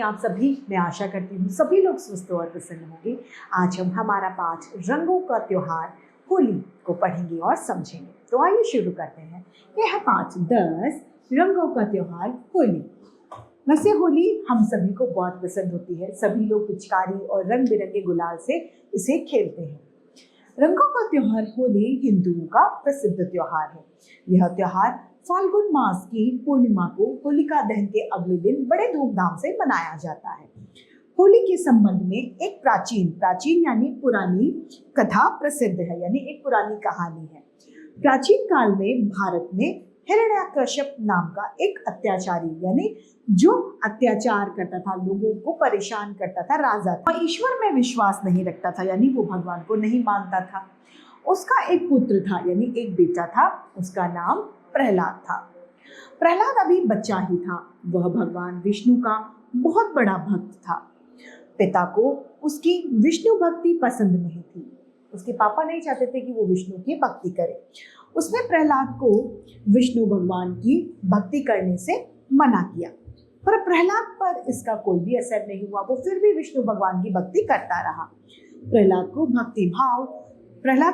आप सभी, मैं आशा करती हूँ सभी लोग स्वस्थ और प्रसन्न होंगे। आज हम हमारा पाठ रंगों का त्योहार होली को पढ़ेंगे और समझेंगे। तो आइए शुरू करते हैं। यह है पाठ 10 रंगों का त्योहार होली। वैसे होली हम सभी को बहुत पसंद होती है। सभी लोग पिचकारी और रंग बिरंगे गुलाल से इसे खेलते हैं। रंगों का त्योहार होली हिंदुओं का प्रसिद्ध त्योहार है। यह त्योहार फाल्गुन मास की पूर्णिमा को होलिका दहन के अगले दिन बड़े धूमधाम से मनाया जाता है। होली के संबंध में एक प्राचीन यानी पुरानी कथा प्रसिद्ध है, यानी एक पुरानी कहानी है। प्राचीन काल में भारत में हिरण्यकश्यप नाम का एक अत्याचारी, यानी जो अत्याचार करता था, लोगों को परेशान करता था, राजा था, ईश्वर में विश्वास नहीं रखता था, यानी वो भगवान को नहीं मानता था। उसका एक पुत्र था, यानी एक बेटा था। उसका नाम प्रहलाद था। प्रहलाद अभी बच्चा ही था। वह भगवान विष्णु का बहुत बड़ा भक्त था। पिता को उसकी विष्णु भक्ति पसंद नहीं थी। उसके पापा नहीं चाहते थे कि वो विष्णु की भक्ति करे। उसने प्रहलाद को विष्णु भगवान की भक्ति करने से मना किया, पर प्रहलाद पर इसका कोई भी असर नहीं हुआ। वो फिर भी विष्णु भगवान की भक्ति करता रहा। प्रहलाद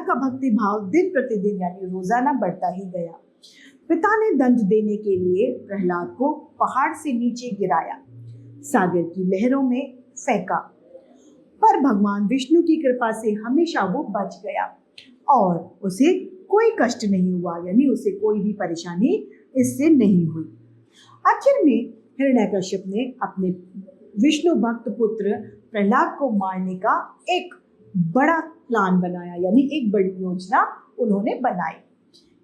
का भक्ति भाव दिन प्रतिदिन यानी रोजाना बढ़ता ही गया। पिता ने दंड देने के लिए प्रहलाद को पहाड़ से नीचे गिराया, सागर की लहरों में फेंका, पर भगवान विष्णु की कृपा से हमेशा वो बच गया और उसे कोई कष्ट नहीं हुआ, यानी उसे कोई भी परेशानी इससे नहीं हुई। आखिर में हिरण्यकश्यप ने अपने विष्णु भक्त पुत्र प्रहलाद को मारने का एक बड़ा प्लान बनाया, यानी एक बड़ी योजना उन्होंने बनाई।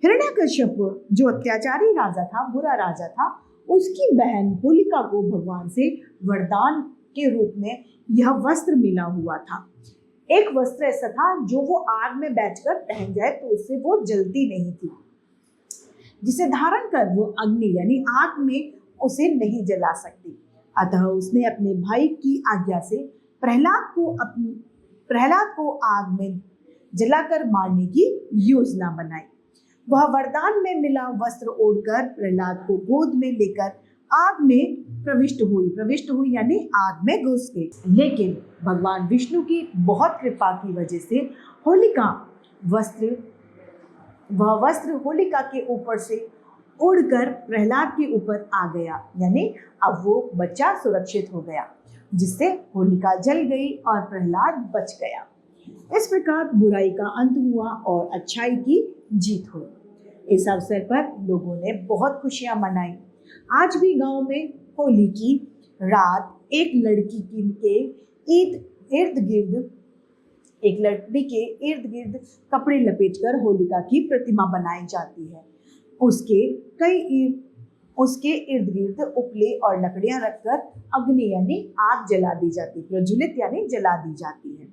हिरण्यकश्यप जो अत्याचारी राजा था, बुरा राजा था, उसकी बहन होलिका को भगवान से वरदान के रूप में यह वस्त्र मिला हुआ था। एक वस्त्र ऐसा था जो वो आग में बैठकर पहन जाए तो उससे वो जलती नहीं थी, जिसे धारण कर वो अग्नि यानी आग में उसे नहीं जला सकती। अतः उसने अपने भाई की आज्ञा से प्रहलाद को आग में जलाकर मारने की योजना बनाई। वह वरदान में मिला वस्त्र ओढ़कर प्रहलाद को गोद में लेकर आग में प्रविष्ट हुई यानी आग में घुस गई। लेकिन भगवान विष्णु की बहुत कृपा की वजह से वह वस्त्र होलिका के ऊपर से उड़कर प्रहलाद के ऊपर आ गया, यानी अब वो बच्चा सुरक्षित हो गया, जिससे होलिका जल गई और प्रहलाद बच गया। इस प्रकार बुराई का अंत हुआ और अच्छाई की जीत हुई। इस अवसर पर लोगों ने बहुत खुशियां मनाई। आज भी गांव में होली की रात एक लड़की के इर्द गिर्द कपड़े लपेटकर होलिका की प्रतिमा बनाई जाती है। उसके इर्द गिर्द उपले और लकड़ियां रखकर अग्नि यानी आग जला दी जाती, प्रज्वलित यानी जला दी जाती है।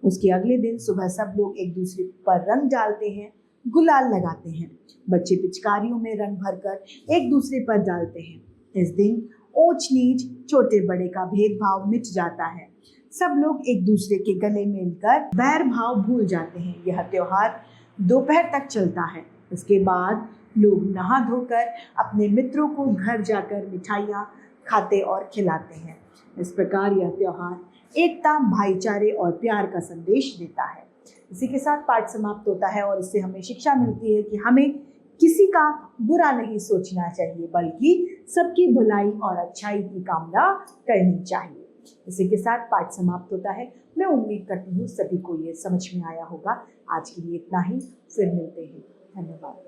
उसके अगले दिन सुबह सब लोग एक दूसरे पर रंग डालते हैं, गुलाल लगाते हैं। बच्चे पिचकारियों में रंग भरकर एक दूसरे पर डालते हैं। इस दिन ऊंच नीच छोटे बड़े का भेदभाव मिट जाता है। सब लोग एक दूसरे के गले मिलकर बैर भाव भूल जाते हैं। यह त्योहार दोपहर तक चलता है। इसके बाद लोग नहा धोकर अपने मित्रों को घर जाकर मिठाइयाँ खाते और खिलाते हैं। इस प्रकार यह त्योहार एकता, भाईचारे और प्यार का संदेश देता है। इसी के साथ पाठ समाप्त होता है और इससे हमें शिक्षा मिलती है कि हमें किसी का बुरा नहीं सोचना चाहिए, बल्कि सबकी भलाई और अच्छाई की कामना करनी चाहिए। इसी के साथ पाठ समाप्त होता है। मैं उम्मीद करती हूँ सभी को ये समझ में आया होगा। आज के लिए इतना ही, फिर मिलते हैं। धन्यवाद।